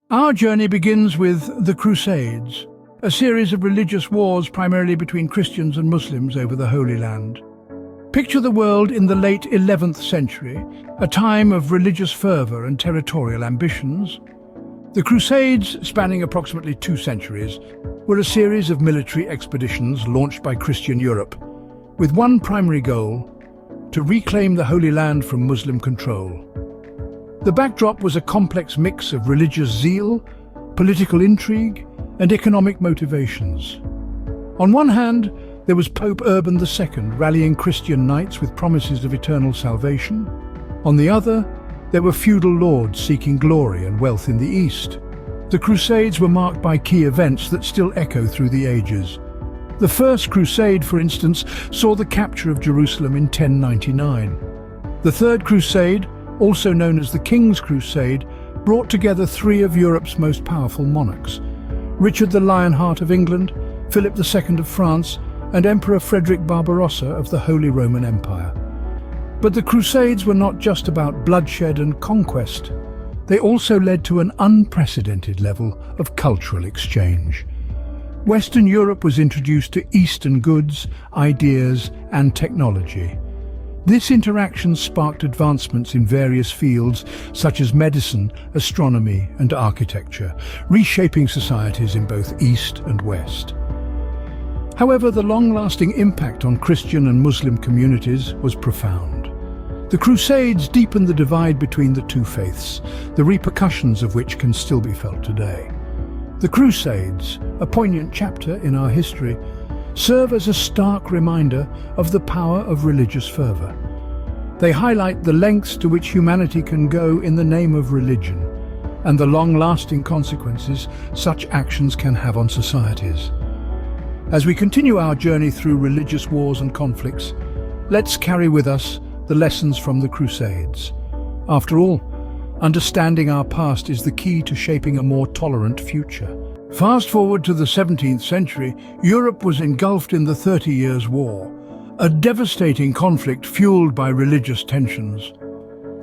Our journey begins with the Crusades, a series of religious wars primarily between Christians and Muslims over the Holy Land. Picture the world in the late 11th century, a time of religious fervour and territorial ambitions. The Crusades, spanning approximately 2 centuries, were a series of military expeditions launched by Christian Europe, with one primary goal: to reclaim the Holy Land from Muslim control. The backdrop was a complex mix of religious zeal, political intrigue, and economic motivations. On one hand, there was Pope Urban II rallying Christian knights with promises of eternal salvation. On the other, there were feudal lords seeking glory and wealth in the East. The Crusades were marked by key events that still echo through the ages. The First Crusade, for instance, saw the capture of Jerusalem in 1099. The Third Crusade, also known as the King's Crusade, brought together 3 of Europe's most powerful monarchs: Richard the Lionheart of England, Philip II of France, and Emperor Frederick Barbarossa of the Holy Roman Empire. But the Crusades were not just about bloodshed and conquest. They also led to an unprecedented level of cultural exchange. Western Europe was introduced to Eastern goods, ideas, and technology. This interaction sparked advancements in various fields such as medicine, astronomy, and architecture, reshaping societies in both East and West. However, the long-lasting impact on Christian and Muslim communities was profound. The Crusades deepened the divide between the two faiths, the repercussions of which can still be felt today. The Crusades, a poignant chapter in our history, serve as a stark reminder of the power of religious fervour. They highlight the lengths to which humanity can go in the name of religion, and the long-lasting consequences such actions can have on societies. As we continue our journey through religious wars and conflicts, let's carry with us the lessons from the Crusades. After all, understanding our past is the key to shaping a more tolerant future. Fast forward to the 17th century, Europe was engulfed in the 30 Years' War, a devastating conflict fueled by religious tensions.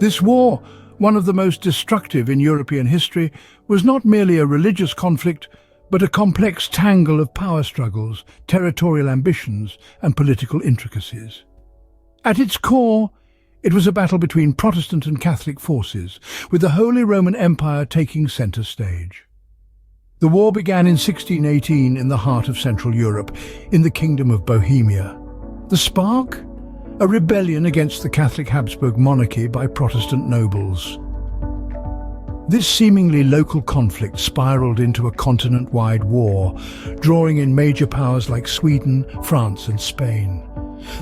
This war, one of the most destructive in European history, was not merely a religious conflict, but a complex tangle of power struggles, territorial ambitions, and political intricacies. At its core, it was a battle between Protestant and Catholic forces, with the Holy Roman Empire taking centre stage. The war began in 1618 in the heart of Central Europe, in the Kingdom of Bohemia. The spark? A rebellion against the Catholic Habsburg monarchy by Protestant nobles. This seemingly local conflict spiraled into a continent-wide war, drawing in major powers like Sweden, France, and Spain.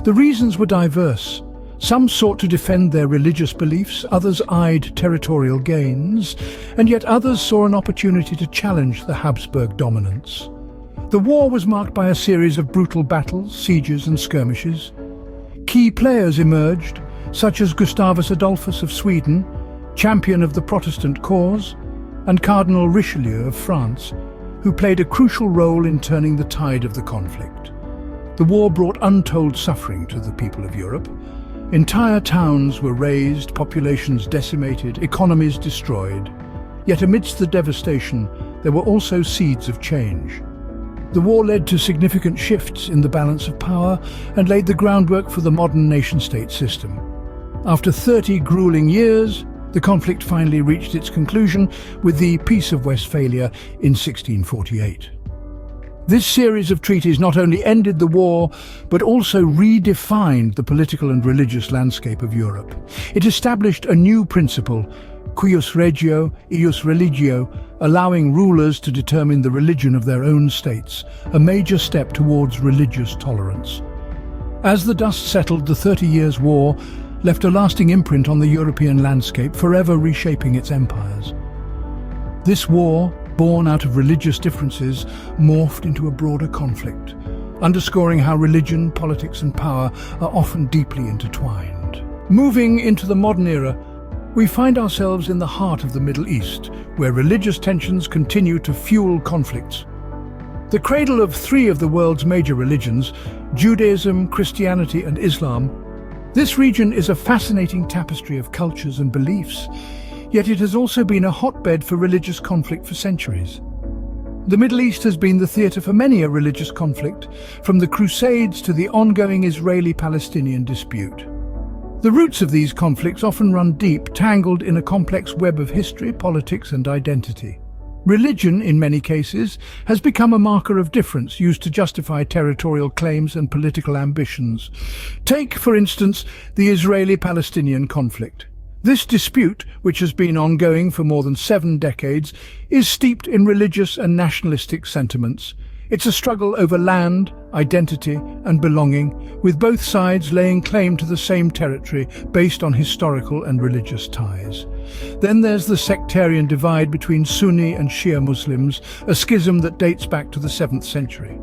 The reasons were diverse. Some sought to defend their religious beliefs, others eyed territorial gains, and yet others saw an opportunity to challenge the Habsburg dominance. The war was marked by a series of brutal battles, sieges, and skirmishes. Key players emerged, such as Gustavus Adolphus of Sweden, champion of the Protestant cause, and Cardinal Richelieu of France, who played a crucial role in turning the tide of the conflict. The war brought untold suffering to the people of Europe. Entire towns were razed, populations decimated, economies destroyed. Yet amidst the devastation, there were also seeds of change. The war led to significant shifts in the balance of power and laid the groundwork for the modern nation-state system. After 30 grueling years, the conflict finally reached its conclusion with the Peace of Westphalia in 1648. This series of treaties not only ended the war, but also redefined the political and religious landscape of Europe. It established a new principle, cuius regio, eius religio, allowing rulers to determine the religion of their own states, a major step towards religious tolerance. As the dust settled, the 30 Years' War left a lasting imprint on the European landscape, forever reshaping its empires. This war, born out of religious differences, morphed into a broader conflict, underscoring how religion, politics, and power are often deeply intertwined. Moving into the modern era, we find ourselves in the heart of the Middle East, where religious tensions continue to fuel conflicts. The cradle of 3 of the world's major religions, Judaism, Christianity, and Islam, this region is a fascinating tapestry of cultures and beliefs. Yet it has also been a hotbed for religious conflict for centuries. The Middle East has been the theatre for many a religious conflict, from the Crusades to the ongoing Israeli-Palestinian dispute. The roots of these conflicts often run deep, tangled in a complex web of history, politics and identity. Religion, in many cases, has become a marker of difference used to justify territorial claims and political ambitions. Take, for instance, the Israeli-Palestinian conflict. This dispute, which has been ongoing for more than 7 decades, is steeped in religious and nationalistic sentiments. It's a struggle over land, identity and belonging, with both sides laying claim to the same territory based on historical and religious ties. Then there's the sectarian divide between Sunni and Shia Muslims, a schism that dates back to the 7th century.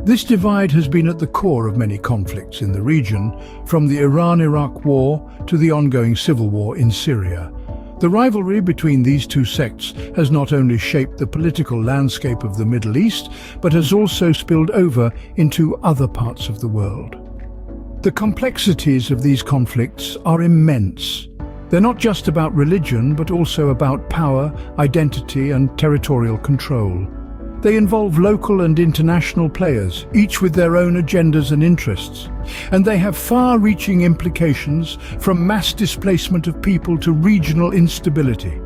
This divide has been at the core of many conflicts in the region, from the Iran-Iraq war to the ongoing civil war in Syria. The rivalry between these two sects has not only shaped the political landscape of the Middle East, but has also spilled over into other parts of the world. The complexities of these conflicts are immense. They're not just about religion, but also about power, identity and territorial control. They involve local and international players, each with their own agendas and interests. And they have far-reaching implications, from mass displacement of people to regional instability.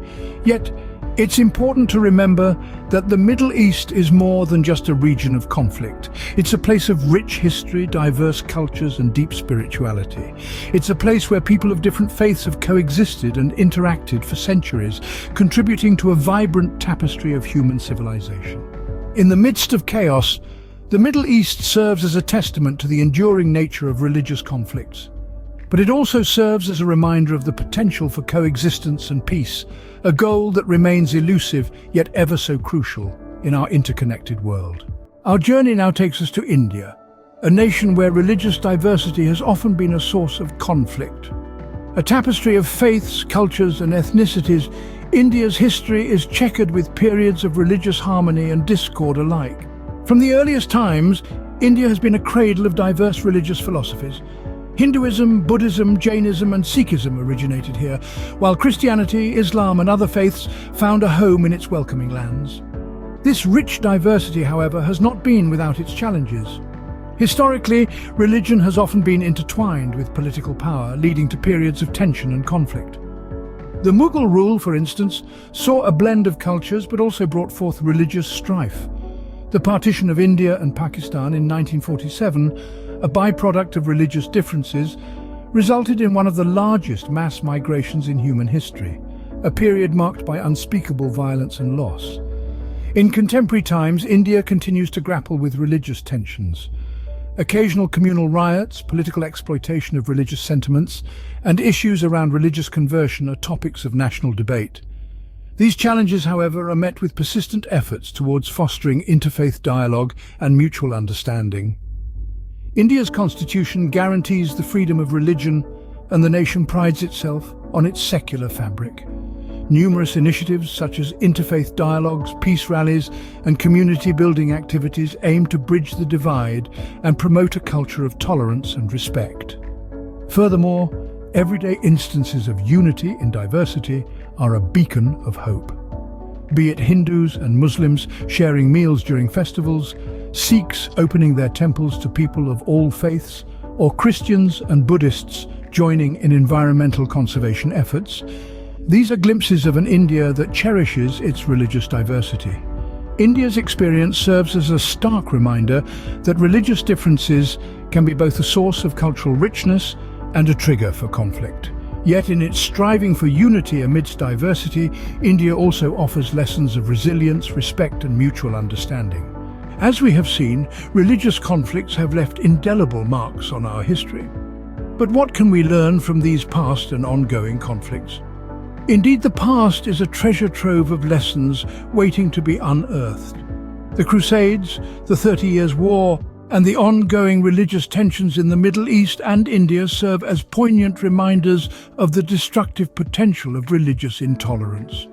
Yet, it's important to remember that the Middle East is more than just a region of conflict. It's a place of rich history, diverse cultures and deep spirituality. It's a place where people of different faiths have coexisted and interacted for centuries, contributing to a vibrant tapestry of human civilization. In the midst of chaos, the Middle East serves as a testament to the enduring nature of religious conflicts. But it also serves as a reminder of the potential for coexistence and peace, a goal that remains elusive yet ever so crucial in our interconnected world. Our journey now takes us to India, a nation where religious diversity has often been a source of conflict. A tapestry of faiths, cultures and ethnicities, India's history is checkered with periods of religious harmony and discord alike. From the earliest times, India has been a cradle of diverse religious philosophies. Hinduism, Buddhism, Jainism and Sikhism originated here, while Christianity, Islam and other faiths found a home in its welcoming lands. This rich diversity, however, has not been without its challenges. Historically, religion has often been intertwined with political power, leading to periods of tension and conflict. The Mughal rule, for instance, saw a blend of cultures but also brought forth religious strife. The partition of India and Pakistan in 1947, a byproduct of religious differences, resulted in one of the largest mass migrations in human history, a period marked by unspeakable violence and loss. In contemporary times, India continues to grapple with religious tensions. Occasional communal riots, political exploitation of religious sentiments, and issues around religious conversion are topics of national debate. These challenges, however, are met with persistent efforts towards fostering interfaith dialogue and mutual understanding. India's constitution guarantees the freedom of religion, and the nation prides itself on its secular fabric. Numerous initiatives such as interfaith dialogues, peace rallies and community-building activities aim to bridge the divide and promote a culture of tolerance and respect. Furthermore, everyday instances of unity in diversity are a beacon of hope. Be it Hindus and Muslims sharing meals during festivals, Sikhs opening their temples to people of all faiths, or Christians and Buddhists joining in environmental conservation efforts, these are glimpses of an India that cherishes its religious diversity. India's experience serves as a stark reminder that religious differences can be both a source of cultural richness and a trigger for conflict. Yet in its striving for unity amidst diversity, India also offers lessons of resilience, respect and mutual understanding. As we have seen, religious conflicts have left indelible marks on our history. But what can we learn from these past and ongoing conflicts? Indeed, the past is a treasure trove of lessons waiting to be unearthed. The Crusades, the 30 Years' War, and the ongoing religious tensions in the Middle East and India serve as poignant reminders of the destructive potential of religious intolerance.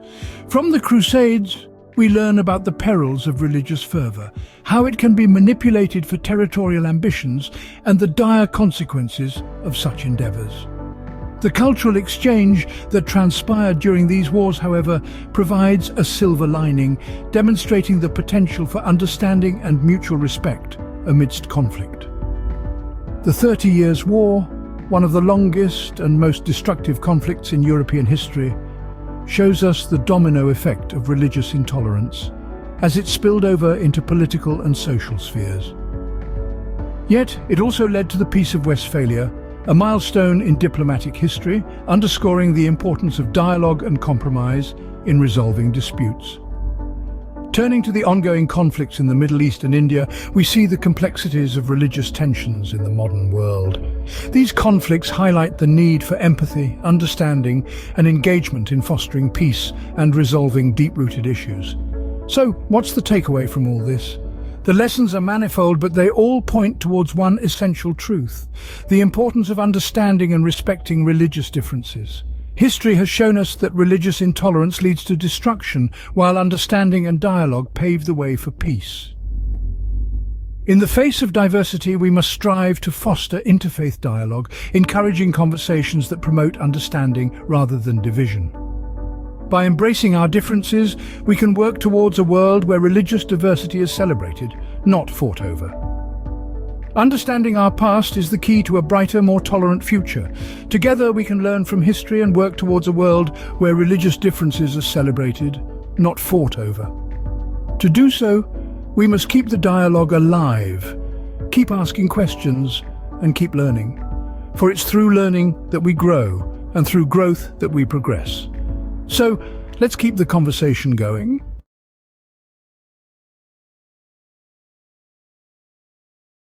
From the Crusades, we learn about the perils of religious fervour, how it can be manipulated for territorial ambitions, and the dire consequences of such endeavours. The cultural exchange that transpired during these wars, however, provides a silver lining, demonstrating the potential for understanding and mutual respect amidst conflict. The 30 Years' War, one of the longest and most destructive conflicts in European history, shows us the domino effect of religious intolerance as it spilled over into political and social spheres. Yet, it also led to the Peace of Westphalia, a milestone in diplomatic history, underscoring the importance of dialogue and compromise in resolving disputes. Turning to the ongoing conflicts in the Middle East and India, we see the complexities of religious tensions in the modern world. These conflicts highlight the need for empathy, understanding, and engagement in fostering peace and resolving deep-rooted issues. So, what's the takeaway from all this? The lessons are manifold, but they all point towards one essential truth: the importance of understanding and respecting religious differences. History has shown us that religious intolerance leads to destruction, while understanding and dialogue pave the way for peace. In the face of diversity, we must strive to foster interfaith dialogue, encouraging conversations that promote understanding rather than division. By embracing our differences, we can work towards a world where religious diversity is celebrated, not fought over. Understanding our past is the key to a brighter, more tolerant future. Together we can learn from history and work towards a world where religious differences are celebrated, not fought over. To do so, we must keep the dialogue alive, keep asking questions, and keep learning. For it's through learning that we grow, and through growth that we progress. So, let's keep the conversation going.